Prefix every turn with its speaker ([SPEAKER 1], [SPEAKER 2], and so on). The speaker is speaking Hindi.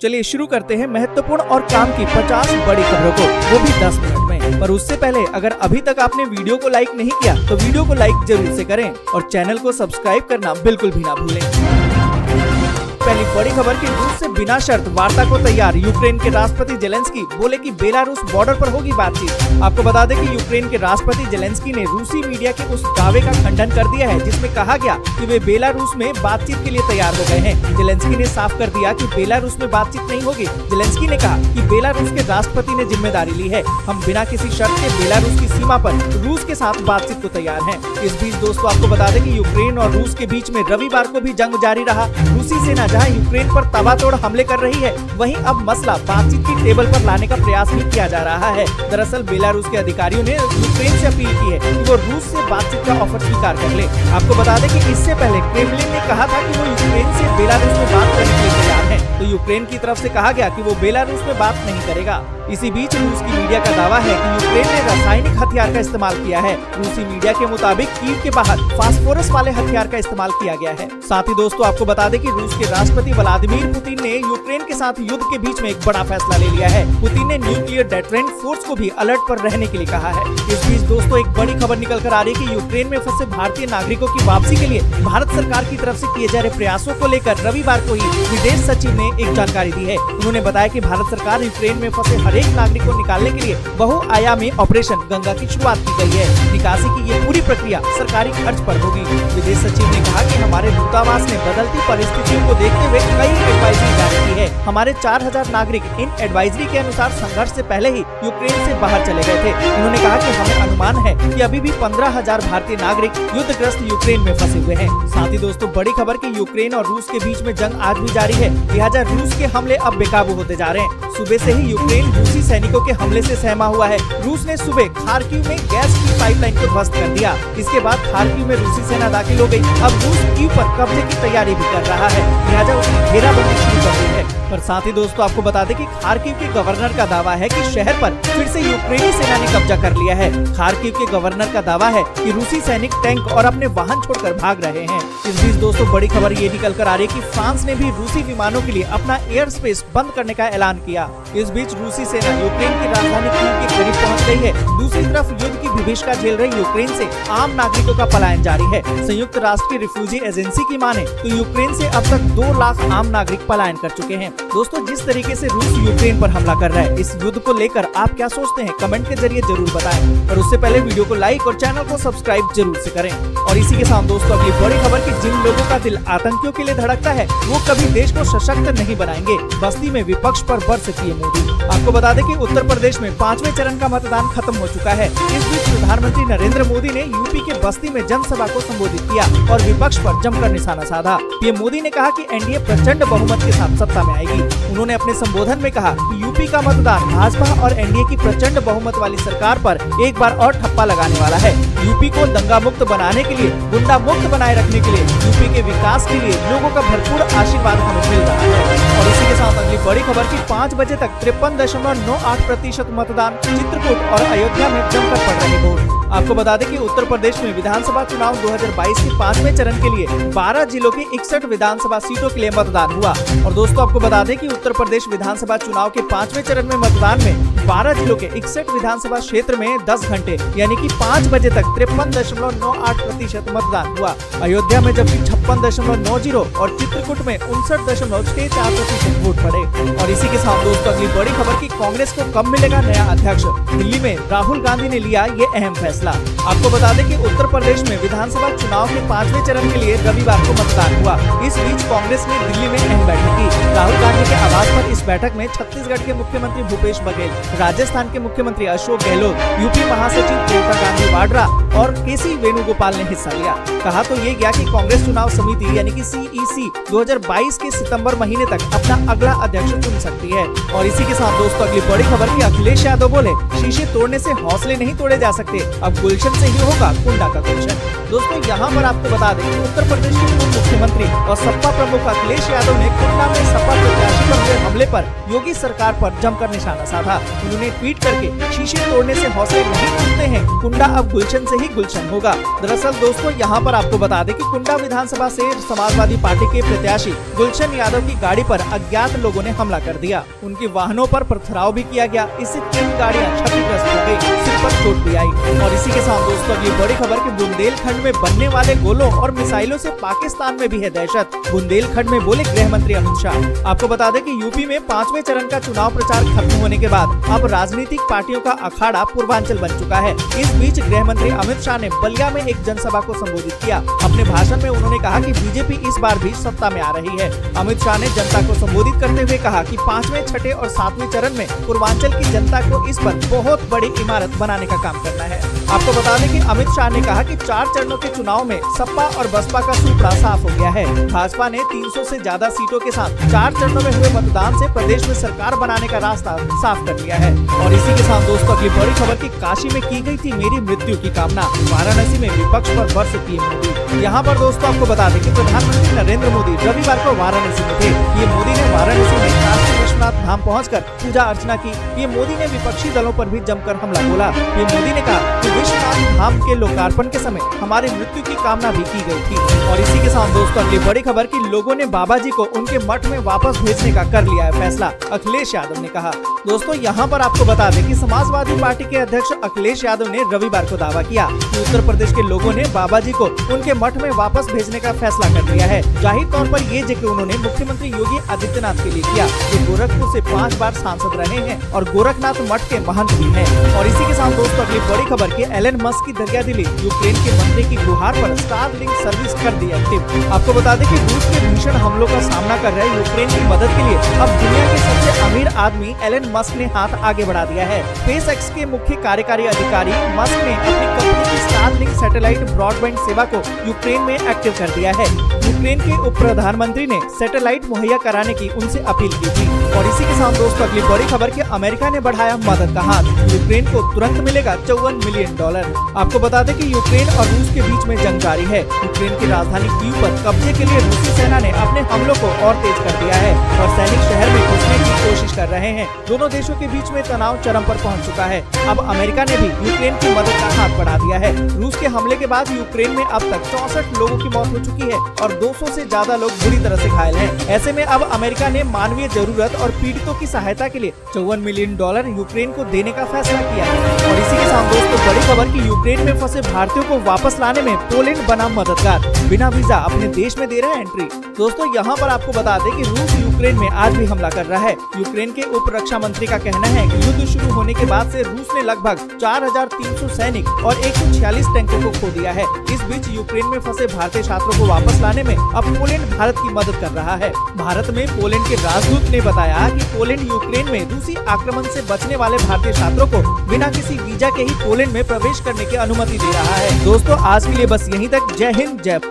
[SPEAKER 1] चलिए शुरू करते हैं महत्वपूर्ण और काम की 50 बड़ी खबरों को, वो भी 10 मिनट में। पर उससे पहले अगर अभी तक आपने वीडियो को लाइक नहीं किया तो वीडियो को लाइक जरूर से करें और चैनल को सब्सक्राइब करना बिल्कुल भी ना भूलें। पहली बड़ी खबर की रूस से बिना शर्त वार्ता को तैयार यूक्रेन के राष्ट्रपति जेलेंस्की बोले कि बेलारूस बॉर्डर पर होगी बातचीत। आपको बता दें कि यूक्रेन के राष्ट्रपति जेलेंस्की ने रूसी मीडिया के उस दावे का खंडन कर दिया है जिसमें कहा गया कि वे बेलारूस में बातचीत के लिए तैयार हो गए हैं। जेलेंस्की ने साफ कर दिया कि बेलारूस में बातचीत नहीं होगी। जेलेंस्की ने कहा कि बेलारूस के राष्ट्रपति ने जिम्मेदारी ली है, हम बिना किसी शर्त के बेलारूस की सीमा पर रूस के साथ बातचीत को तैयार हैं। इस बीच दोस्तों आपको बता दें कि यूक्रेन और रूस के बीच में रविवार को भी जंग जारी रहा। रूसी सेना जहां यूक्रेन पर तबातोड़ हमले कर रही है, वहीं अब मसला बातचीत की टेबल पर लाने का प्रयास भी किया जा रहा है। दरअसल बेलारूस के अधिकारियों ने यूक्रेन से अपील की है कि वो रूस से बातचीत का ऑफर स्वीकार कर ले। आपको बता दें कि इससे पहले क्रेमलिन ने कहा था कि वो यूक्रेन से बेलारूस में बात करने के लिए तैयार है, तो यूक्रेन की तरफ से कहा गया कि वो बेलारूस में बात नहीं करेगा। इसी बीच रूस की मीडिया का दावा है कि यूक्रेन ने रासायनिक हथियार का इस्तेमाल किया है। रूसी मीडिया के मुताबिक कीव के बाहर फास्फोरस वाले हथियार का इस्तेमाल किया गया है। साथ ही दोस्तों आपको बता दें कि रूस के राष्ट्रपति व्लादिमीर पुतिन ने यूक्रेन के साथ युद्ध के बीच में एक बड़ा फैसला ले लिया है। पुतिन ने न्यूक्लियर डेटरेंट फोर्स को भी अलर्ट पर रहने के लिए कहा है। इस बीच दोस्तों एक बड़ी खबर निकल कर आ रही है कि यूक्रेन में फंसे भारतीय नागरिकों की वापसी के लिए भारत सरकार की तरफ से किए जा रहे प्रयासों को लेकर रविवार को ही विदेश सचिव ने एक जानकारी दी है। उन्होंने बताया कि भारत सरकार यूक्रेन में फंसे हर एक नागरिक को निकालने के लिए बहुआयामी ऑपरेशन गंगा की शुरुआत की गई है। निकासी की ये पूरी प्रक्रिया सरकारी खर्च पर होगी। विदेश सचिव ने कहा कि हमारे दूतावास ने बदलती परिस्थितियों को देखते हुए कई एडवाइजरी जारी की है। हमारे 4000 नागरिक इन एडवाइजरी के अनुसार संघर्ष से पहले ही यूक्रेन से बाहर चले गए थे। उन्होंने कहा कि हमें अनुमान है कि अभी भी 15,000 भारतीय नागरिक युद्धग्रस्त यूक्रेन में फंसे हुए हैं। साथ ही दोस्तों बड़ी खबर की यूक्रेन और रूस के बीच में जंग आज भी जारी है, लिहाजा रूस के हमले अब बेकाबू होते जा रहे हैं। सुबह से ही यूक्रेन रूसी सैनिकों के हमले से सहमा हुआ है। रूस ने सुबह खार्किव में गैस की पाइपलाइन को ध्वस्त कर दिया। इसके बाद खार्किव में रूसी सेना दाखिल हो गई। अब रूस कीव पर कब्जे की तैयारी भी कर रहा है, लिहाजा उसने घेराबंदी शुरू कर दी है। पर साथ ही दोस्तों आपको बता दें कि खार्किव के गवर्नर का दावा है कि शहर पर फिर से यूक्रेनी सेना ने कब्जा कर लिया है। खार्किव के गवर्नर का दावा है कि रूसी सैनिक टैंक और अपने वाहन छोड़कर भाग रहे हैं। इस बीच दोस्तों बड़ी खबर ये निकल कर आ रही है कि फ्रांस ने भी रूसी विमानों के लिए अपना एयर स्पेस बंद करने का ऐलान किया। इस बीच रूसी सेना यूक्रेन की राजधानी कीव के करीब पहुंच गई है। दूसरी तरफ युद्ध की विभीषिका झेल रही यूक्रेन से आम नागरिकों का पलायन जारी है। संयुक्त राष्ट्र की रिफ्यूजी एजेंसी की माने तो यूक्रेन से अब तक 2 लाख आम नागरिक पलायन कर चुके हैं। दोस्तों जिस तरीके से रूस यूक्रेन पर हमला कर रहा है, इस युद्ध को लेकर आप क्या सोचते हैं, कमेंट के जरिए जरूर बताएं। और उससे पहले वीडियो को लाइक और चैनल को सब्सक्राइब जरूर से करें। और इसी के साथ दोस्तों अगली बड़ी खबर की जिन लोगों का दिल आतंकियों के लिए धड़कता है वो कभी देश को सशक्त नहीं बनाएंगे। बस्ती में विपक्ष पर बरस पीएम मोदी। आपको बता दें कि उत्तर प्रदेश में 5वें चरण का मतदान खत्म हो चुका है। इस बीच प्रधानमंत्री नरेंद्र मोदी ने यूपी के बस्ती में जनसभा को संबोधित किया और विपक्ष पर जमकर निशाना साधा। पीएम मोदी ने कहा कि एनडीए प्रचंड बहुमत के साथ सत्ता में आएगी। उन्होंने अपने संबोधन में कहा कि यूपी का मतदान भाजपा और एनडीए की प्रचंड बहुमत वाली सरकार पर एक बार और ठप्पा लगाने वाला है। यूपी को दंगा मुक्त बनाने के लिए, गुंडा मुक्त बनाए रखने के लिए, यूपी के विकास के लिए लोगों का भरपूर आशीर्वाद हमें मिल रहा है। और इसी के साथ अगली बड़ी खबर की 5 बजे तक 53.98% मतदान चित्रकूट और अयोध्या में जमकर पड़ रहे वोट। आपको बता दें कि उत्तर प्रदेश में विधानसभा चुनाव 2022 के 5वें चरण के लिए 12 जिलों की 61 विधानसभा सीटों के लिए मतदान हुआ। और दोस्तों आपको बता दें कि उत्तर प्रदेश विधानसभा चुनाव के 5वें चरण में मतदान में 12 जिलों के 61 विधानसभा क्षेत्र में 10 घंटे यानी कि 5 बजे तक 53.98% मतदान हुआ। अयोध्या में जबकि 56.90 और चित्रकूट में 59.64% वोट पड़े। और इसी के साथ दोस्तों अगली बड़ी खबर की कांग्रेस को कब मिलेगा नया अध्यक्ष। दिल्ली में राहुल गांधी ने लिया ये अहम फैसला। आपको बता दें कि उत्तर प्रदेश में विधानसभा चुनाव के 5वें चरण के लिए रविवार को मतदान हुआ। इस बीच कांग्रेस ने दिल्ली में अहम बैठक की। राहुल गांधी के आवास पर इस बैठक में छत्तीसगढ़ के मुख्यमंत्री भूपेश बघेल, राजस्थान के मुख्यमंत्री अशोक गहलोत, यूपी महासचिव प्रियंका गांधी वाड्रा और केसी वेणुगोपाल ने हिस्सा लिया। कहा तो ये गया कि कांग्रेस चुनाव समिति यानी कि सीईसी 2022 के सितंबर महीने तक अपना अगला अध्यक्ष चुन सकती है। और इसी के साथ दोस्तों अगली बड़ी खबर की अखिलेश यादव बोले शीशे तोड़ने से हौसले नहीं तोड़े जा सकते, अब गुलशन से ही होगा कुंडा का गुलशन। दोस्तों यहाँ पर आपको बता दें कि उत्तर प्रदेश के पूर्व मुख्यमंत्री और सपा प्रमुख अखिलेश यादव ने कुंडा में सपा प्रत्याशी पर हुए हमले हमले पर योगी सरकार पर जमकर निशाना साधा। उन्होंने ट्वीट करके शीशे तोड़ने से हौसले नहीं टूटते हैं, कुंडा अब गुलशन से ही गुलशन होगा। दरअसल दोस्तों यहाँ पर आपको बता दें कि कुंडा विधानसभा से समाजवादी पार्टी के प्रत्याशी गुलशन यादव की गाड़ी पर अज्ञात लोगों ने हमला कर दिया। उनके वाहनों पर पथराव भी किया गया। इससे 3 गाड़ियां क्षतिग्रस्त हो गयी, सिर पर चोट भी आई। और इसी के साथ दोस्तों अगली बड़ी खबर कि बुंदेलखंड में बनने वाले गोलों और मिसाइलों से पाकिस्तान में भी है दहशत। बुंदेलखंड में बोले गृह मंत्री अमित शाह। आपको बता दें कि यूपी में 5वें चरण का चुनाव प्रचार खत्म होने के बाद अब राजनीतिक पार्टियों का अखाड़ा पूर्वांचल बन चुका है। इस बीच गृह मंत्री अमित शाह ने बलिया में एक जनसभा को संबोधित किया। अपने भाषण में उन्होंने कहा कि बीजेपी इस बार भी सत्ता में आ रही है। अमित शाह ने जनता को संबोधित करते हुए कहा कि 5वें, 6ठे और 7वें चरण में पूर्वांचल की जनता को इस पर बहुत बड़ी इमारत बनाने का काम करना है। आपको बता दें कि अमित शाह ने कहा कि 4 चरणों के चुनाव में सपा और बसपा का सूपड़ा साफ हो गया है। भाजपा ने 300 से ज्यादा सीटों के साथ 4 चरणों में हुए मतदान से प्रदेश में सरकार बनाने का रास्ता साफ कर लिया है। और इसी के साथ दोस्तों अगली बड़ी खबर की काशी में की गई थी मेरी मृत्यु की कामना, वाराणसी में विपक्ष पर बरसे पीएम मोदी। यहाँ पर दोस्तों आपको बता दें कि प्रधानमंत्री नरेंद्र मोदी रविवार को वाराणसी में थे। ये मोदी ने वाराणसी में काशी विश्वनाथ धाम पहुंचकर पूजा अर्चना की। ये मोदी ने विपक्षी दलों पर भी जमकर हमला बोला। ये मोदी ने कहा कि विश्वनाथ धाम के लोकार्पण के समय हमारी मृत्यु की कामना भी की गई थी। और इसी के साथ दोस्तों अगली बड़ी खबर कि लोगों ने बाबा जी को उनके मठ में वापस भेजने का कर लिया है फैसला, अखिलेश यादव ने कहा। दोस्तों यहाँ पर आपको बता दें कि समाजवादी पार्टी के अध्यक्ष अखिलेश यादव ने रविवार को दावा किया कि उत्तर प्रदेश के लोगों ने बाबा जी को उनके मठ में वापस भेजने का फैसला कर लिया है। जाहिर तौर पर ये जिक्र उन्होंने मुख्यमंत्री योगी आदित्यनाथ के लिए किया, जो गोरखपुर से 5 बार सांसद रहे हैं और गोरखनाथ मठ के महंत भी हैं। और इसी के साथ दोस्तों अगली बड़ी खबर की एलन मस्क की दरियादिली, यूक्रेन के मंत्री की गुहार पर स्टारलिंक सर्विस कर दी एक्टिव। आपको बता दें कि रूस के भीषण हमलों का सामना कर रहे यूक्रेन की मदद के लिए अब दुनिया के सबसे अमीर आदमी एलन मस्क ने हाथ आगे बढ़ा दिया है। स्पेसएक्स के मुख्य कार्यकारी अधिकारी मस्क ने अपनी कंपनी की स्टारलिंक सैटेलाइट ब्रॉडबैंड सेवा को यूक्रेन में एक्टिव कर दिया है। यूक्रेन के उप प्रधानमंत्री ने सैटेलाइट मुहैया कराने की उनसे अपील की थी। और इसी के साथ दोस्तों अगली बड़ी खबर कि अमेरिका ने बढ़ाया मदद का हाथ, यूक्रेन को तुरंत मिलेगा $54 मिलियन। आपको बता दें कि यूक्रेन और रूस के बीच में जंग जारी है। यूक्रेन की राजधानी कीव पर कब्जे के लिए रूसी सेना ने अपने हमलों को और तेज कर दिया है और सैनिक शहर में घुसने की कोशिश कर रहे हैं। दोनों देशों के बीच में तनाव चरम पर पहुंच चुका है। अब अमेरिका ने भी यूक्रेन की मदद का हाथ बढ़ा दिया है। रूस के हमले के बाद यूक्रेन में अब तक 64 लोगों की मौत हो चुकी है और 200 से ज्यादा लोग बुरी तरह से घायल हैं। ऐसे में अब अमेरिका ने मानवीय जरूरत और पीड़ितों की सहायता के लिए $54 मिलियन यूक्रेन को देने का फैसला किया है। और इसी के साथ दोस्तों बड़ी खबर की यूक्रेन में फंसे भारतीयों को वापस लाने में पोलैंड बना मददगार, बिना वीजा अपने देश में दे रहा है एंट्री। दोस्तों यहाँ पर आपको बता दें कि रूस यूक्रेन में आज भी हमला कर रहा है। यूक्रेन के उप रक्षा मंत्री का कहना है कि युद्ध शुरू होने के बाद से रूस ने लगभग 4300 सैनिक और 146 टैंकों को खो दिया है। इस बीच यूक्रेन में फंसे भारतीय छात्रों को वापस लाने में अब पोलैंड भारत की मदद कर रहा है। भारत में पोलैंड के राजदूत ने बताया कि पोलैंड यूक्रेन में रूसी आक्रमण से बचने वाले भारतीय छात्रों को बिना किसी वीजा के ही पोलैंड में प्रवेश करने की अनुमति दे रहा है। दोस्तों आज के लिए बस यहीं तक। जय हिंद, जय